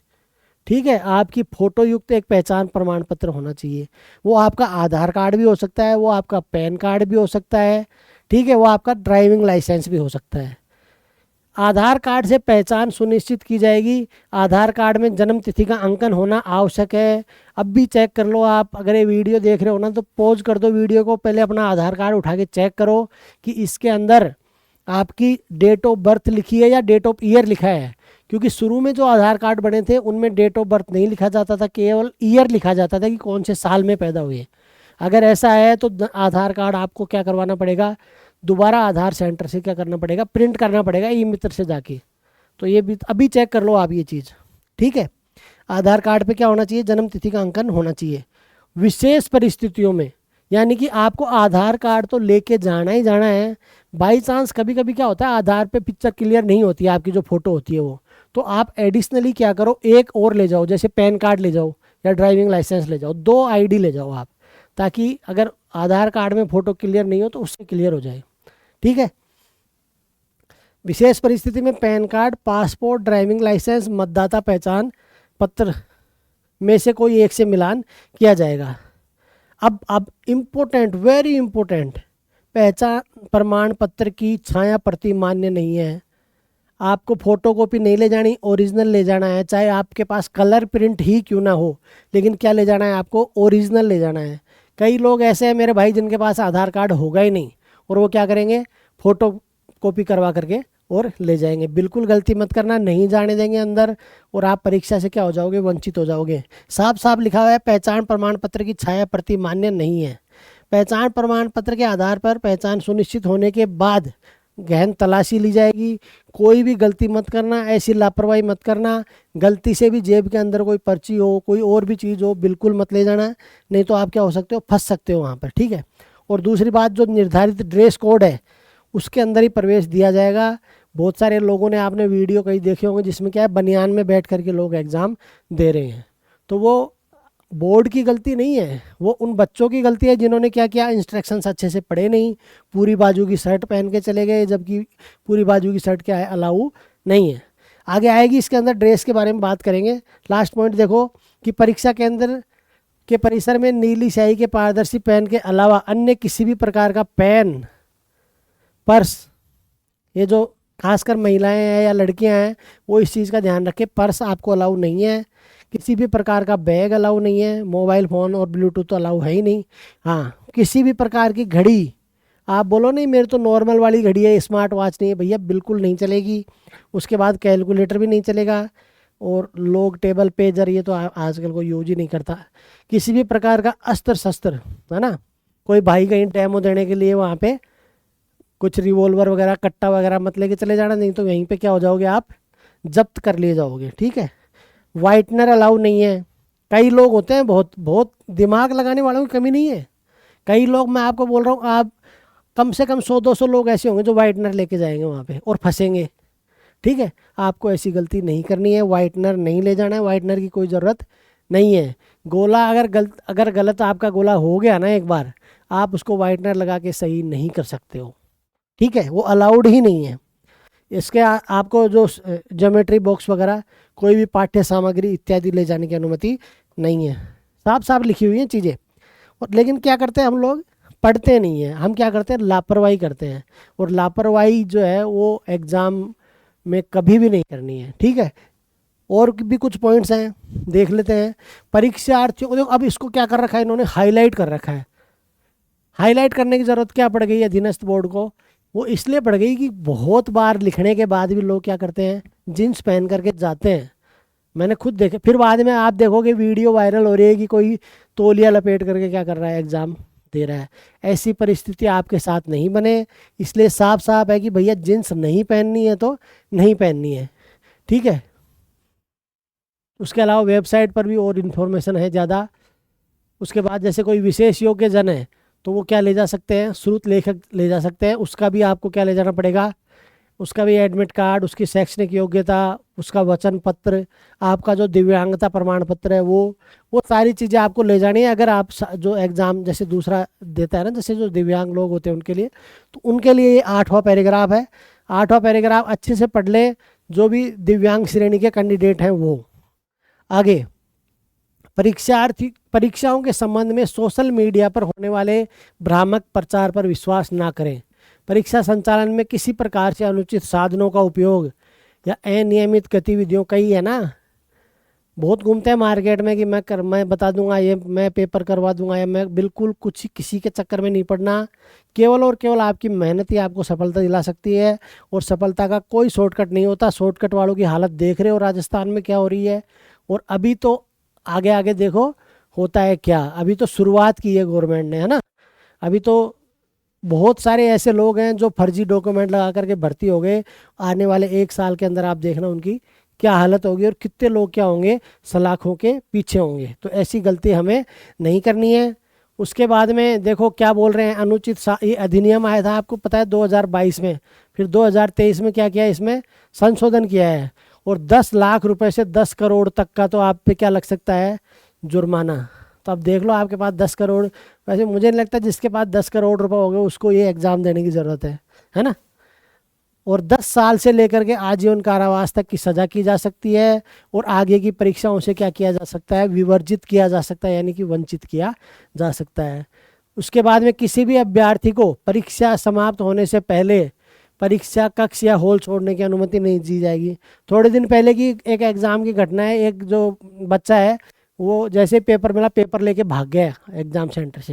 ठीक है, आपकी फ़ोटो युक्त एक पहचान प्रमाण पत्र होना चाहिए। वो आपका आधार कार्ड भी हो सकता है, वो आपका पैन कार्ड भी हो सकता है, ठीक है, वो आपका ड्राइविंग लाइसेंस भी हो सकता है। आधार कार्ड से पहचान सुनिश्चित की जाएगी। आधार कार्ड में जन्म तिथि का अंकन होना आवश्यक है। अब भी चेक कर लो आप, अगर ये वीडियो देख रहे हो ना तो पॉज कर दो वीडियो को, पहले अपना आधार कार्ड उठा के चेक करो कि इसके अंदर आपकी डेट ऑफ बर्थ लिखी है या डेट ऑफ ईयर लिखा है। क्योंकि शुरू में जो आधार कार्ड बने थे उनमें डेट ऑफ बर्थ नहीं लिखा जाता था, केवल ईयर लिखा जाता था कि कौन से साल में पैदा हुए। अगर ऐसा है तो आधार कार्ड आपको क्या करवाना पड़ेगा, दोबारा आधार सेंटर से क्या करना पड़ेगा, प्रिंट करना पड़ेगा ई मित्र से जाके। तो ये भी अभी चेक कर लो आप ये चीज़, ठीक है। आधार कार्ड पे क्या होना चाहिए, जन्म तिथि का अंकन होना चाहिए। विशेष परिस्थितियों में, यानी कि आपको आधार कार्ड तो लेके जाना ही जाना है। बाई चांस कभी कभी क्या होता है, आधार पे पिक्चर क्लियर नहीं होती है, आपकी जो फ़ोटो होती है वो, तो आप एडिशनली क्या करो, एक और ले जाओ, जैसे पैन कार्ड ले जाओ या ड्राइविंग लाइसेंस ले जाओ, 2 आईडी ले जाओ आप, ताकि अगर आधार कार्ड में फ़ोटो क्लियर नहीं हो तो उससे क्लियर हो जाए, ठीक है। विशेष परिस्थिति में PAN card, passport, driving licence, मतदाता पहचान पत्र में से कोई एक से मिलान किया जाएगा। अब इम्पोर्टेंट, वेरी इम्पोर्टेंट, पहचान प्रमाण पत्र की छाया प्रति मान्य नहीं है। आपको फ़ोटो कॉपी नहीं ले जानी, ओरिजिनल ले जाना है, चाहे आपके पास कलर प्रिंट ही क्यों ना हो, लेकिन क्या ले जाना है आपको, ओरिजिनल ले जाना है। कई लोग ऐसे हैं मेरे भाई जिनके पास आधार कार्ड होगा ही नहीं, और वो क्या करेंगे, फ़ोटो कॉपी करवा करके और ले जाएंगे। बिल्कुल गलती मत करना, नहीं जाने देंगे अंदर, और आप परीक्षा से क्या हो जाओगे, वंचित हो जाओगे। साफ साफ लिखा हुआ है, पहचान प्रमाण पत्र की छाया प्रति मान्य नहीं है। पहचान प्रमाण पत्र के आधार पर पहचान सुनिश्चित होने के बाद गहन तलाशी ली जाएगी। कोई भी गलती मत करना, ऐसी लापरवाही मत करना। गलती से भी जेब के अंदर कोई पर्ची हो, कोई और भी चीज़ हो, बिल्कुल मत ले जाना, नहीं तो आप क्या हो सकते हो, फंस सकते हो वहाँ पर, ठीक है। और दूसरी बात, जो निर्धारित ड्रेस कोड है उसके अंदर ही प्रवेश दिया जाएगा। बहुत सारे लोगों ने, आपने वीडियो कई देखे होंगे जिसमें क्या है, बनियान में बैठ करके लोग एग्ज़ाम दे रहे हैं, तो वो बोर्ड की गलती नहीं है, वो उन बच्चों की गलती है जिन्होंने क्या किया, इंस्ट्रक्शंस अच्छे से पढ़े नहीं, पूरी बाजू की शर्ट पहन के चले गए, जबकि पूरी बाजू की शर्ट क्या है, अलाउ नहीं है। आगे आएगी इसके अंदर ड्रेस के बारे में बात करेंगे। लास्ट पॉइंट देखो कि परीक्षा केंद्र के परिसर में नीली स्याही के पारदर्शी पेन के अलावा अन्य किसी भी प्रकार का पेन, पर्स, ये जो खासकर महिलाएं हैं या लड़कियां हैं वो इस चीज़ का ध्यान रखें, पर्स आपको अलाउ नहीं है, किसी भी प्रकार का बैग अलाउ नहीं है, मोबाइल फ़ोन और ब्लूटूथ तो अलाउ है ही नहीं। हाँ, किसी भी प्रकार की घड़ी, आप बोलो नहीं मेरे तो नॉर्मल वाली घड़ी है, स्मार्ट वॉच नहीं है, भैया बिल्कुल नहीं चलेगी। उसके बाद कैलकुलेटर भी नहीं चलेगा, और लोग टेबल पेजर ये तो आजकल कोई यूज ही नहीं करता। किसी भी प्रकार का अस्त्र शस्त्र, है ना, कोई भाई कहीं डेमो देने के लिए वहाँ पे कुछ रिवॉल्वर वगैरह, कट्टा वगैरह मत लेके चले जाना, नहीं तो यहीं पे क्या हो जाओगे, आप जब्त कर लिए जाओगे, ठीक है। वाइटनर अलाउ नहीं है। कई लोग होते हैं, बहुत बहुत दिमाग लगाने वालों की कमी नहीं है, कई लोग, मैं आपको बोल रहा हूँ, आप कम से कम 100-200 लोग ऐसे होंगे जो वाइटनर लेके जाएंगे वहाँ पे और फंसेंगे, ठीक है। आपको ऐसी गलती नहीं करनी है, वाइटनर नहीं ले जाना है, वाइटनर की कोई ज़रूरत नहीं है। गोला अगर गलत आपका गोला हो गया ना एक बार, आप उसको वाइटनर लगा के सही नहीं कर सकते हो, ठीक है, वो अलाउड ही नहीं है। इसके आपको जो ज्योमेट्री बॉक्स वगैरह, कोई भी पाठ्य सामग्री इत्यादि ले जाने की अनुमति नहीं है। साफ साफ लिखी हुई हैं चीज़ें। और लेकिन क्या करते हैं हम लोग, पढ़ते नहीं हैं, हम क्या करते हैं, लापरवाही करते हैं। और लापरवाही जो है वो एग्ज़ाम में कभी भी नहीं करनी है, ठीक है। और भी कुछ पॉइंट्स हैं, देख लेते हैं। परीक्षार्थियों को देखो, अब इसको क्या कर रखा है इन्होंने, हाईलाइट कर रखा है। हाईलाइट करने की ज़रूरत क्या पड़ गई है अधीनस्थ बोर्ड को, वो इसलिए पड़ गई कि बहुत बार लिखने के बाद भी लोग क्या करते हैं, जीन्स पहन करके जाते हैं। मैंने खुद देखे, फिर बाद में आप देखोगे वीडियो वायरल हो रही है कि कोई तौलिया लपेट करके क्या कर रहा है, एग्ज़ाम दे रहा है। ऐसी परिस्थिति आपके साथ नहीं बने, इसलिए साफ साफ है कि भैया जीन्स नहीं पहननी है तो नहीं पहननी है, ठीक है। उसके अलावा वेबसाइट पर भी और इन्फॉर्मेशन है ज़्यादा। उसके बाद जैसे कोई विशेष योग्य जन है तो वो क्या ले जा सकते हैं, श्रुत लेखक ले जा सकते हैं, उसका भी आपको क्या ले जाना पड़ेगा, उसका भी एडमिट कार्ड, उसकी शैक्षणिक योग्यता, उसका वचन पत्र, आपका जो दिव्यांगता प्रमाण पत्र है वो सारी चीज़ें आपको ले जानी है। अगर आप जो एग्ज़ाम जैसे दूसरा देता है ना, जैसे जो दिव्यांग लोग होते हैं उनके लिए, तो उनके लिए ये 8वां पैराग्राफ है। 8वां पैराग्राफ अच्छे से पढ़ ले जो भी दिव्यांग श्रेणी के कैंडिडेट हैं वो। आगे, परीक्षाओं के संबंध में सोशल मीडिया पर होने वाले भ्रामक प्रचार पर विश्वास ना करें। परीक्षा संचालन में किसी प्रकार से अनुचित साधनों का उपयोग या अनियमित गतिविधियों, कई है ना, बहुत घूमते हैं मार्केट में कि मैं बता दूंगा, ये मैं पेपर करवा दूंगा, या मैं बिल्कुल कुछ किसी के चक्कर में नहीं पड़ना। केवल और केवल आपकी मेहनत ही आपको सफलता दिला सकती है, और सफलता का कोई शॉर्टकट नहीं होता। शॉर्टकट वालों की हालत देख रहे हो राजस्थान में क्या हो रही है, और अभी तो आगे आगे देखो होता है क्या। अभी तो शुरुआत की है गवर्नमेंट ने, है ना। अभी तो बहुत सारे ऐसे लोग हैं जो फर्जी डॉक्यूमेंट लगा करके भर्ती हो गए। आने वाले 1 साल के अंदर आप देखना उनकी क्या हालत होगी, और कितने लोग क्या होंगे, सलाखों के पीछे होंगे। तो ऐसी गलती हमें नहीं करनी है। उसके बाद में देखो क्या बोल रहे हैं, ये अधिनियम आया था आपको पता है 2022 में, फिर 2023 में क्या किया, इसमें संशोधन किया है, और 10 लाख रुपए से 10 करोड़ तक का तो आप पे क्या लग सकता है, जुर्माना। तो अब देख लो आपके पास 10 करोड़, वैसे मुझे नहीं लगता जिसके पास 10 करोड़ रुपए हो गए उसको ये एग्ज़ाम देने की ज़रूरत है ना। और 10 साल से लेकर के आजीवन कारावास तक की सज़ा की जा सकती है, और आगे की परीक्षाओं से क्या किया जा सकता है, विवर्जित किया जा सकता है, यानी कि वंचित किया जा सकता है। उसके बाद में किसी भी अभ्यर्थी को परीक्षा समाप्त होने से पहले परीक्षा कक्ष या हॉल छोड़ने की अनुमति नहीं दी जाएगी। थोड़े दिन पहले की एक एग्ज़ाम की घटना है, एक जो बच्चा है वो जैसे पेपर मिला पेपर लेके भाग गया एग्ज़ाम सेंटर से,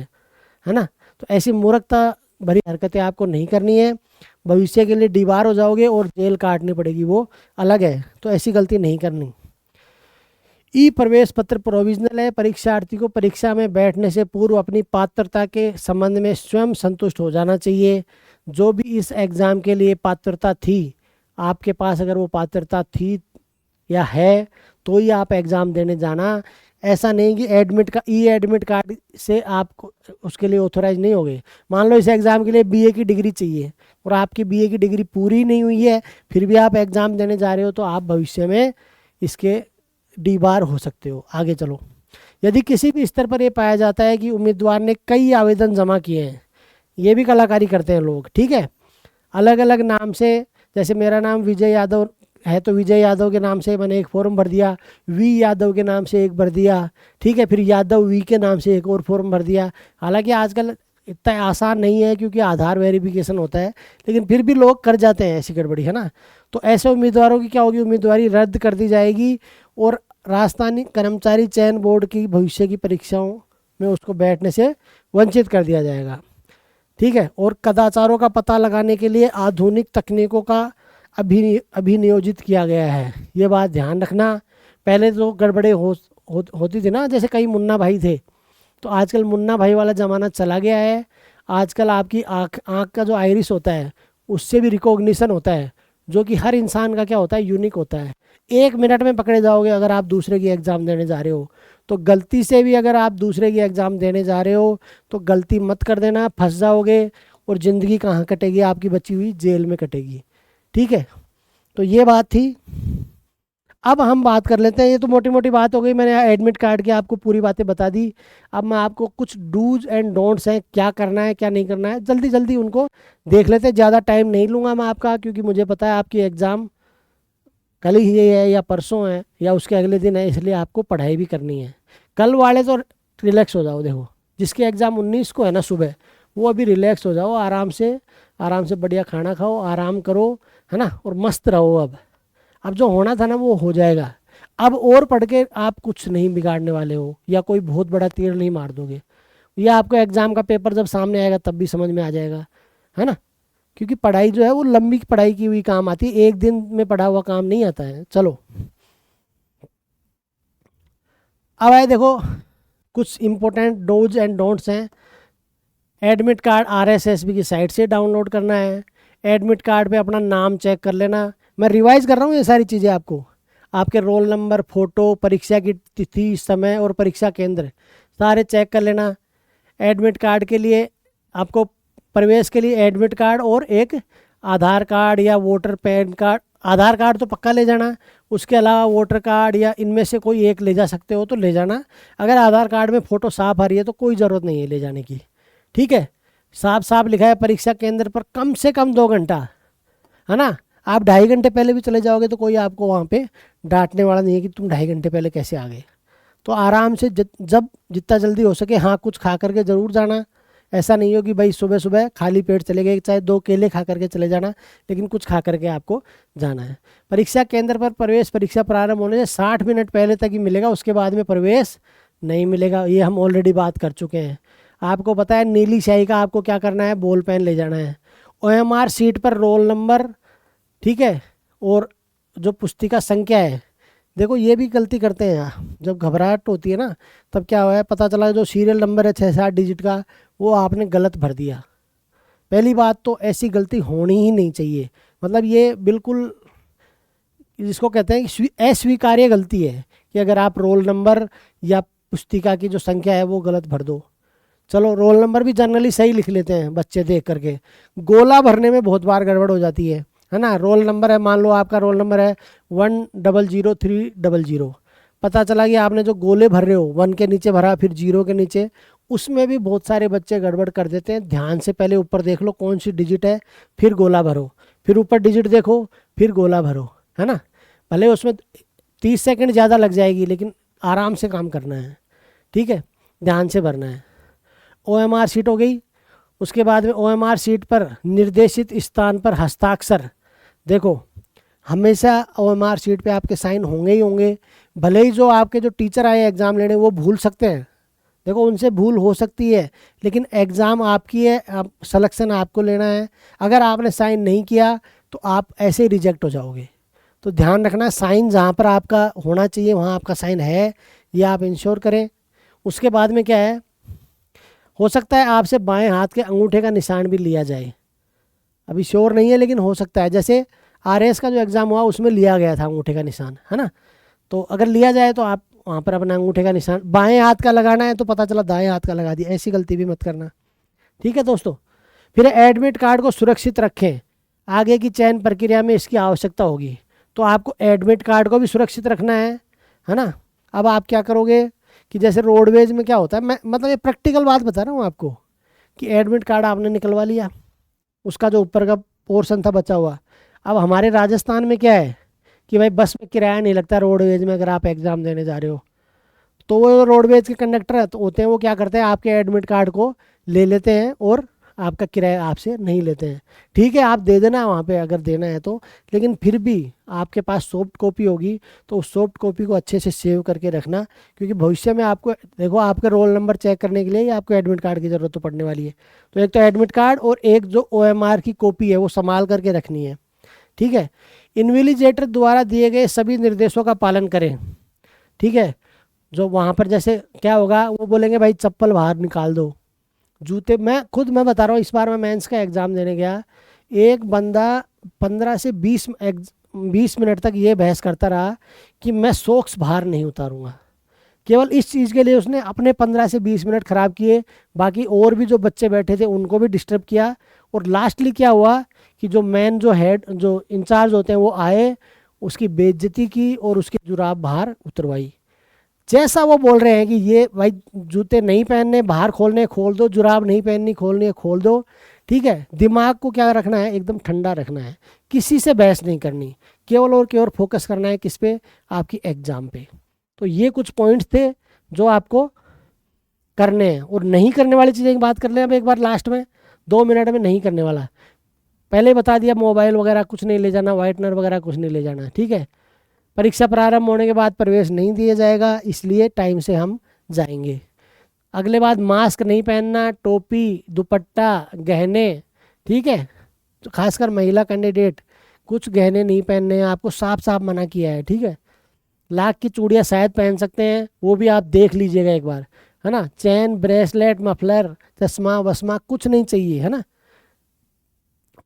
है ना। तो ऐसी मूर्खता भरी हरकतें आपको नहीं करनी है, भविष्य के लिए डीबार हो जाओगे और जेल काटनी पड़ेगी, वो अलग है। तो ऐसी गलती नहीं करनी। ई प्रवेश पत्र प्रोविजनल है। परीक्षार्थी को परीक्षा में बैठने से पूर्व अपनी पात्रता के संबंध में स्वयं संतुष्ट हो जाना चाहिए। जो भी इस एग्ज़ाम के लिए पात्रता थी, आपके पास अगर वो पात्रता थी या है तो ही आप एग्ज़ाम देने जाना। ऐसा नहीं कि एडमिट कार्ड से आप उसके लिए ऑथोराइज नहीं हो गए। मान लो इस एग्ज़ाम के लिए बीए की डिग्री चाहिए और आपकी बीए की डिग्री पूरी नहीं हुई है, फिर भी आप एग्ज़ाम देने जा रहे हो, तो आप भविष्य में इसके डीबार हो सकते हो। आगे चलो, यदि किसी भी स्तर पर यह पाया जाता है कि उम्मीदवार ने कई आवेदन जमा किए हैं, ये भी कलाकारी करते हैं लोग, ठीक है, अलग अलग नाम से, जैसे मेरा नाम विजय यादव है तो विजय यादव के नाम से मैंने एक फॉर्म भर दिया, वी यादव के नाम से एक भर दिया, ठीक है, फिर यादव वी के नाम से एक और फॉर्म भर दिया। हालांकि आजकल इतना आसान नहीं है क्योंकि आधार वेरिफिकेशन होता है, लेकिन फिर भी लोग कर जाते हैं ऐसी गड़बड़ी, है ना। तो ऐसे उम्मीदवारों की क्या होगी, उम्मीदवारी रद्द कर दी जाएगी और राजस्थानी कर्मचारी चयन बोर्ड की भविष्य की परीक्षाओं में उसको बैठने से वंचित कर दिया जाएगा, ठीक है। और कदाचारों का पता लगाने के लिए आधुनिक तकनीकों का अभिनियोजित किया गया है। ये बात ध्यान रखना। पहले तो गड़बड़े होती थी ना, जैसे कई मुन्ना भाई थे, तो आजकल मुन्ना भाई वाला ज़माना चला गया है। आजकल आपकी आँख का जो आइरिस होता है उससे भी रिकॉग्निशन होता है, जो कि हर इंसान का क्या होता है, यूनिक होता है। 1 मिनट में पकड़े जाओगे अगर आप दूसरे की एग्ज़ाम देने जा रहे हो। तो गलती से भी अगर आप दूसरे की एग्ज़ाम देने जा रहे हो तो गलती मत कर देना, फंस जाओगे और ज़िंदगी कहाँ कटेगी, आपकी बची हुई जेल में कटेगी, ठीक है। तो ये बात थी। अब हम बात कर लेते हैं, ये तो मोटी मोटी बात हो गई, मैंने एडमिट कार्ड की आपको पूरी बातें बता दी। अब मैं आपको कुछ डूज एंड डोंट्स हैं, क्या करना है क्या नहीं करना है, जल्दी जल्दी उनको देख लेते हैं। ज़्यादा टाइम नहीं लूँगा मैं आपका, क्योंकि मुझे पता है आपकी एग्ज़ाम कल ही है या परसों है या उसके अगले दिन है, इसलिए आपको पढ़ाई भी करनी है। कल वाले तो रिलैक्स हो जाओ। देखो, जिसकी एग्ज़ाम 19 को है ना सुबह, वो अभी रिलैक्स हो जाओ, आराम से बढ़िया खाना खाओ, आराम करो, है ना, और मस्त रहो। अब जो होना था ना वो हो जाएगा। अब और पढ़ के आप कुछ नहीं बिगाड़ने वाले हो, या कोई बहुत बड़ा तीर नहीं मार दोगे। या आपको एग्जाम का पेपर जब सामने आएगा तब भी समझ में आ जाएगा, है ना। क्योंकि पढ़ाई जो है वो लंबी पढ़ाई की हुई काम आती है, एक दिन में पढ़ा हुआ काम नहीं आता है। चलो अब आए देखो, कुछ इंपॉर्टेंट डोज एंड डोंट्स हैं। एडमिट कार्ड आरएसएसबी की साइट से डाउनलोड करना है। एडमिट कार्ड पे अपना नाम चेक कर लेना। मैं रिवाइज कर रहा हूँ ये सारी चीज़ें आपको। आपके रोल नंबर, फ़ोटो, परीक्षा की तिथि, समय और परीक्षा केंद्र सारे चेक कर लेना। एडमिट कार्ड के लिए आपको प्रवेश के लिए एडमिट कार्ड और एक आधार कार्ड या वोटर पैन कार्ड, आधार कार्ड तो पक्का ले जाना। उसके अलावा वोटर कार्ड या इनमें से कोई एक ले जा सकते हो तो ले जाना। अगर आधार कार्ड में फ़ोटो साफ आ रही है तो कोई ज़रूरत नहीं है ले जाने की, ठीक है। साफ साफ लिखा है परीक्षा केंद्र पर कम से कम 2 घंटा, है ना। आप 2.5 घंटे पहले भी चले जाओगे तो कोई आपको वहाँ पे डांटने वाला नहीं है कि तुम 2.5 घंटे पहले कैसे आ गए। तो आराम से जब जितना जल्दी हो सके, हाँ कुछ खा करके ज़रूर जाना। ऐसा नहीं हो कि भाई सुबह सुबह खाली पेट चले गए, चाहे 2 केले खा करके चले जाना, लेकिन कुछ खा करके आपको जाना है। परीक्षा केंद्र पर प्रवेश परीक्षा प्रारंभ होने से 60 मिनट पहले तक ही मिलेगा, उसके बाद में प्रवेश नहीं मिलेगा। ये हम ऑलरेडी बात कर चुके हैं। आपको पता है नीली स्याही का आपको क्या करना है, बॉल पेन ले जाना है। ओएमआर सीट पर रोल नंबर, ठीक है, और जो पुस्तिका संख्या है। देखो ये भी गलती करते हैं यहाँ, जब घबराहट होती है ना तब क्या हुआ है, पता चला जो सीरियल नंबर है 6-7 डिजिट का वो आपने गलत भर दिया। पहली बात तो ऐसी गलती होनी ही नहीं चाहिए। मतलब ये बिल्कुल जिसको कहते हैं कि अस्वीकार्य गलती है कि अगर आप रोल नंबर या पुस्तिका की जो संख्या है वो गलत भर दो। चलो रोल नंबर भी जनरली सही लिख लेते हैं बच्चे देख करके, गोला भरने में बहुत बार गड़बड़ हो जाती है ना। रोल नंबर है, मान लो आपका रोल नंबर है 100300, पता चला कि आपने जो गोले भर रहे हो 1 के नीचे भरा फिर 0 के नीचे, उसमें भी बहुत सारे बच्चे गड़बड़ कर देते हैं। ध्यान से पहले ऊपर देख लो कौन सी डिजिट है, फिर गोला भरो, फिर ऊपर डिजिट देखो, फिर गोला भरो, है ना। भले उसमें 30 सेकंड ज़्यादा लग जाएगी लेकिन आराम से काम करना है, ठीक है, ध्यान से भरना है। ओएमआर सीट हो गई। उसके बाद में ओएमआर सीट पर निर्देशित स्थान पर हस्ताक्षर। देखो हमेशा ओएमआर सीट पे आपके साइन होंगे ही होंगे। भले ही जो आपके जो टीचर आए एग्ज़ाम लेने वो भूल सकते हैं, देखो उनसे भूल हो सकती है, लेकिन एग्ज़ाम आपकी है, आप सिलेक्शन आपको लेना है। अगर आपने साइन नहीं किया तो आप ऐसे ही रिजेक्ट हो जाओगे। तो ध्यान रखना, साइन जहाँ पर आपका होना चाहिए वहाँ आपका साइन है, ये आप इंश्योर करें। उसके बाद में क्या है, हो सकता है आपसे बाएं हाथ के अंगूठे का निशान भी लिया जाए, अभी श्योर नहीं है लेकिन हो सकता है। जैसे आरएस का जो एग्ज़ाम हुआ उसमें लिया गया था अंगूठे का निशान, है ना। तो अगर लिया जाए तो आप वहाँ पर अपना अंगूठे का निशान, बाएं हाथ का लगाना है तो पता चला दाएं हाथ का लगा दिया, ऐसी गलती भी मत करना, ठीक है दोस्तों। फिर एडमिट कार्ड को सुरक्षित रखें, आगे की चयन प्रक्रिया में इसकी आवश्यकता होगी। तो आपको एडमिट कार्ड को भी सुरक्षित रखना है ना। अब आप क्या करोगे कि जैसे रोडवेज में क्या होता है, मैं मतलब ये प्रैक्टिकल बात बता रहा हूँ आपको, कि एडमिट कार्ड आपने निकलवा लिया, उसका जो ऊपर का पोर्शन था बचा हुआ। अब हमारे राजस्थान में क्या है कि भाई बस में किराया नहीं लगता रोडवेज में, अगर आप एग्ज़ाम देने जा रहे हो तो वो रोडवेज के कंडक्टर तो होते हैं, वो क्या करते हैं आपके एडमिट कार्ड को ले लेते हैं और आपका किराया आपसे नहीं लेते हैं। ठीक है आप दे देना वहाँ पे अगर देना है तो, लेकिन फिर भी आपके पास सॉफ्ट कॉपी होगी तो उस सॉफ्ट कॉपी को अच्छे से सेव करके रखना, क्योंकि भविष्य में आपको देखो आपके रोल नंबर चेक करने के लिए आपको एडमिट कार्ड की ज़रूरत तो पड़ने वाली है। तो एक तो एडमिट कार्ड और एक जो OMR की कॉपी है वो संभाल करके रखनी है, ठीक है। इन्विजिलेटर द्वारा दिए गए सभी निर्देशों का पालन करें, ठीक है। जो वहाँ पर जैसे क्या होगा वो बोलेंगे भाई चप्पल बाहर निकाल दो, जूते, मैं बता रहा हूँ, इस बार मैं मेंस का एग्ज़ाम देने गया, एक बंदा 15 से 20 मिनट तक ये बहस करता रहा कि मैं सॉक्स बाहर नहीं उतारूँगा। केवल इस चीज़ के लिए उसने अपने 15 से 20 मिनट ख़राब किए, बाकी और भी जो बच्चे बैठे थे उनको भी डिस्टर्ब किया। और लास्टली क्या हुआ कि जो मेन जो हेड जो इंचार्ज होते हैं वो आए, उसकी बेइज्जती की और उसकी जुराब बाहर उतरवाई। जैसा वो बोल रहे हैं कि ये भाई जूते नहीं पहनने बाहर खोलने खोल दो, जुराब नहीं पहननी खोलनी है खोल दो, ठीक है। दिमाग को क्या रखना है, एकदम ठंडा रखना है, किसी से बहस नहीं करनी, केवल और केवल फोकस करना है किस पे, आपकी एग्ज़ाम पे। तो ये कुछ पॉइंट्स थे जो आपको करने हैं। और नहीं करने वाली चीज़ें की बात कर लें अब एक बार लास्ट में, 2 मिनट में नहीं करने वाला। पहले ही बता दिया, मोबाइल वगैरह कुछ नहीं ले जाना, व्हाइटनर वगैरह कुछ नहीं ले जाना, ठीक है। परीक्षा प्रारंभ होने के बाद प्रवेश नहीं दिया जाएगा, इसलिए टाइम से हम जाएंगे। अगले बात, मास्क नहीं पहनना, टोपी, दुपट्टा, गहने, ठीक है। तो खासकर महिला कैंडिडेट कुछ गहने नहीं पहनने हैं, आपको साफ साफ मना किया है, ठीक है। लाख की चूड़ियाँ शायद पहन सकते हैं, वो भी आप देख लीजिएगा एक बार, है ना। चैन, ब्रेसलेट, मफलर, चश्मा वश्मा कुछ नहीं चाहिए, है ना।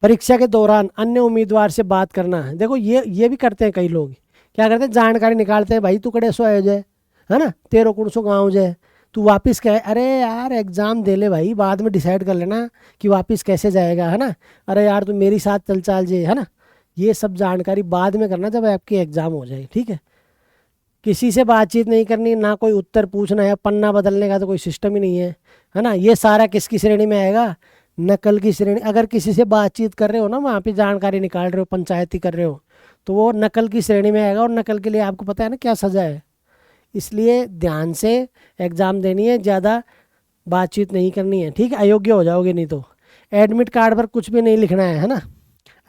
परीक्षा के दौरान अन्य उम्मीदवार से बात करना है। देखो ये भी करते हैं कई लोग, क्या करते हैं, जानकारी निकालते हैं, भाई तू कड़े सो आयो जाए, है ना, तेरो कुड़ सो गाँव जाए, तू वापस कहे, अरे यार एग्ज़ाम दे ले भाई, बाद में डिसाइड कर लेना कि वापस कैसे जाएगा, है ना। अरे यार तू मेरी साथ चल चाल जे, है ना। ये सब जानकारी बाद में करना जब आपकी एग्ज़ाम हो जाए, ठीक है। किसी से बातचीत नहीं करनी, ना कोई उत्तर पूछना है, पन्ना बदलने का तो कोई सिस्टम ही नहीं है ना। ये सारा किसकी श्रेणी में आएगा, नकल की श्रेणी। अगर किसी से बातचीत कर रहे हो ना, वहाँ पे जानकारी निकाल रहे हो, पंचायती कर रहे हो, तो वो नकल की श्रेणी में आएगा। और नकल के लिए आपको पता है ना क्या सज़ा है। इसलिए ध्यान से एग्ज़ाम देनी है, ज़्यादा बातचीत नहीं करनी है, ठीक है, अयोग्य हो जाओगे नहीं तो। एडमिट कार्ड पर कुछ भी नहीं लिखना है ना।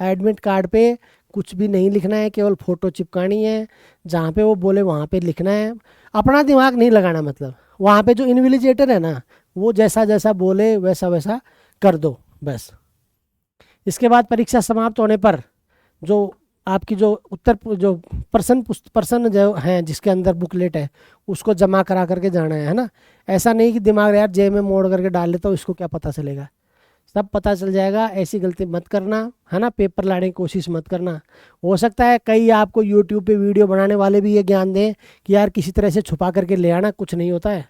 एडमिट कार्ड पे कुछ भी नहीं लिखना है, केवल फ़ोटो चिपकानी है, जहाँ पे वो बोले वहाँ पे लिखना है। अपना दिमाग नहीं लगाना, मतलब वहाँ पे जो इन्विजिलेटर है ना, वो जैसा जैसा बोले वैसा वैसा कर दो बस। इसके बाद परीक्षा समाप्त होने पर जो आपकी जो जो पर्सन जो हैं जिसके अंदर बुकलेट है, उसको जमा करा करके जाना है ना। ऐसा नहीं कि दिमाग यार जेब में मोड़ करके डाल लेता हूँ, इसको क्या पता चलेगा, सब पता चल जाएगा। ऐसी गलती मत करना, है ना। पेपर लाने की कोशिश मत करना। हो सकता है कई आपको यूट्यूब पे वीडियो बनाने वाले भी ये ज्ञान दें कि यार किसी तरह से छुपा करके ले आना, कुछ नहीं होता है।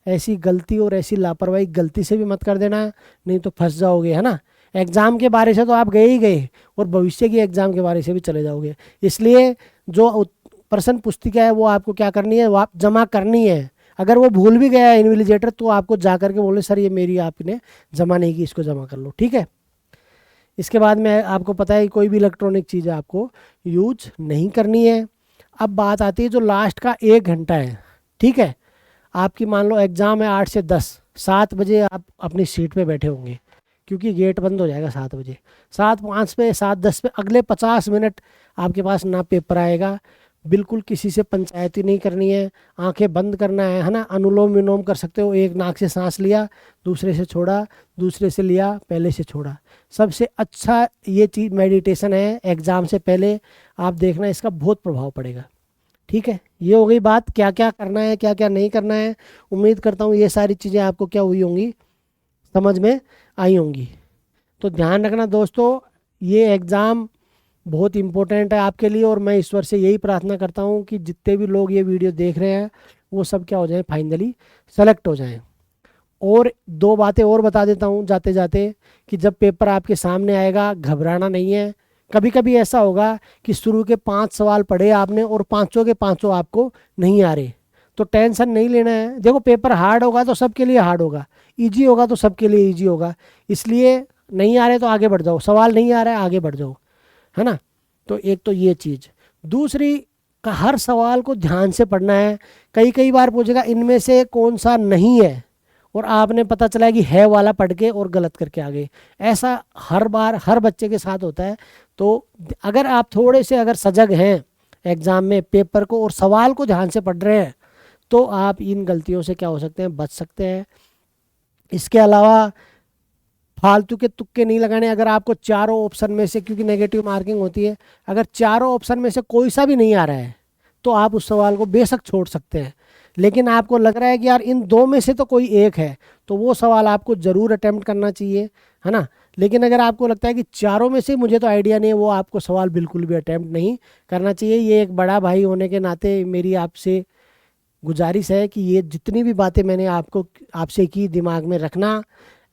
ऐसी गलती और ऐसी लापरवाही गलती से भी मत कर देना, नहीं तो फंस जाओगे, है ना। एग्ज़ाम के बारे से तो आप गए ही गए, और भविष्य की एग्ज़ाम के बारे से भी चले जाओगे। इसलिए जो प्रश्न पुस्तिका है वो आपको क्या करनी है, वो आप जमा करनी है। अगर वो भूल भी गया है इन्विजिलेटर, तो आपको जा करके बोले सर ये मेरी आपने जमा नहीं की, इसको जमा कर लो, ठीक है। इसके बाद में आपको पता है कोई भी इलेक्ट्रॉनिक चीज़ आपको यूज नहीं करनी है। अब बात आती है जो लास्ट का 1 घंटा है, ठीक है। आपकी मान लो एग्ज़ाम है 8 से 10, 7 बजे आप अपनी सीट पे बैठे होंगे, क्योंकि गेट बंद हो जाएगा 7 बजे। 7:05 पे, 7:10 पे, अगले 50 मिनट आपके पास ना पेपर आएगा। बिल्कुल किसी से पंचायती नहीं करनी है, आंखें बंद करना है ना। अनुलोम विलोम कर सकते हो, एक नाक से सांस लिया, दूसरे से छोड़ा, दूसरे से लिया, पहले से छोड़ा। सबसे अच्छा ये चीज़ मेडिटेशन है एग्ज़ाम से पहले, आप देखना इसका बहुत प्रभाव पड़ेगा, ठीक है। ये हो गई बात क्या क्या करना है, क्या क्या नहीं करना है। उम्मीद करता हूँ ये सारी चीज़ें आपको क्या हुई होंगी, समझ में आई होंगी। तो ध्यान रखना दोस्तों, ये एग्ज़ाम बहुत इम्पोर्टेंट है आपके लिए, और मैं ईश्वर से यही प्रार्थना करता हूँ कि जितने भी लोग ये वीडियो देख रहे हैं वो सब क्या हो जाए, फाइनली सेलेक्ट हो जाएं। और 2 बातें और बता देता हूँ जाते जाते, कि जब पेपर आपके सामने आएगा घबराना नहीं है। कभी कभी ऐसा होगा कि शुरू के 5 सवाल पढ़े आपने और पाँचों के पाँचों आपको नहीं आ रहे, तो टेंशन नहीं लेना है। देखो पेपर हार्ड होगा तो सबके लिए हार्ड होगा, इजी होगा तो सबके लिए इजी होगा। इसलिए नहीं आ रहे तो आगे बढ़ जाओ, सवाल नहीं आ रहा है आगे बढ़ जाओ, है ना। तो एक तो ये चीज़, दूसरी का हर सवाल को ध्यान से पढ़ना है। कई कई बार पूछेगा इनमें से कौन सा नहीं है, और आपने पता चला कि है वाला पढ़ के और गलत करके आ गए। ऐसा हर बार हर बच्चे के साथ होता है। तो अगर आप थोड़े से अगर सजग हैं एग्ज़ाम में, पेपर को और सवाल को ध्यान से पढ़ रहे हैं, तो आप इन गलतियों से क्या हो सकते हैं, बच सकते हैं। इसके अलावा फालतू के तुक्के नहीं लगाने। अगर आपको चारों ऑप्शन में से, क्योंकि नेगेटिव मार्किंग होती है, अगर चारों ऑप्शन में से कोई सा भी नहीं आ रहा है तो आप उस सवाल को बेशक छोड़ सकते हैं। लेकिन आपको लग रहा है कि यार इन 2 में से तो कोई एक है, तो वो सवाल आपको ज़रूर अटैम्प्ट करना चाहिए, है ना। लेकिन अगर आपको लगता है कि चारों में से मुझे तो आइडिया नहीं है, वो आपको सवाल बिल्कुल भी अटैम्प्ट नहीं करना चाहिए। ये एक बड़ा भाई होने के नाते मेरी आपसे गुजारिश है कि ये जितनी भी बातें मैंने आपसे की दिमाग में रखना।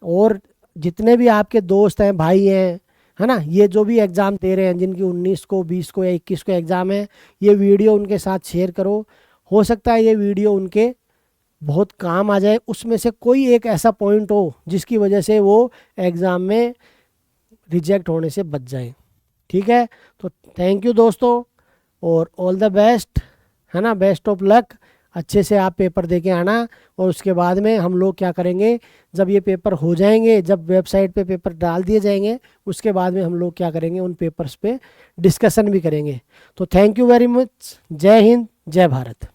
और जितने भी आपके दोस्त हैं, भाई हैं, है ना, ये जो भी एग्ज़ाम दे रहे हैं, जिनकी 19 को, 20 को या 21 को एग्ज़ाम है, ये वीडियो उनके साथ शेयर करो। हो सकता है ये वीडियो उनके बहुत काम आ जाए, उसमें से कोई एक ऐसा पॉइंट हो जिसकी वजह से वो एग्ज़ाम में रिजेक्ट होने से बच जाए, ठीक है। तो थैंक यू दोस्तों, और ऑल द बेस्ट, है ना, बेस्ट ऑफ लक। अच्छे से आप पेपर दे के आना। और उसके बाद में हम लोग क्या करेंगे, जब ये पेपर हो जाएंगे, जब वेबसाइट पे पेपर डाल दिए जाएंगे, उसके बाद में हम लोग क्या करेंगे, उन पेपर्स पे डिस्कशन भी करेंगे। तो थैंक यू वेरी मच। जय हिंद, जय भारत।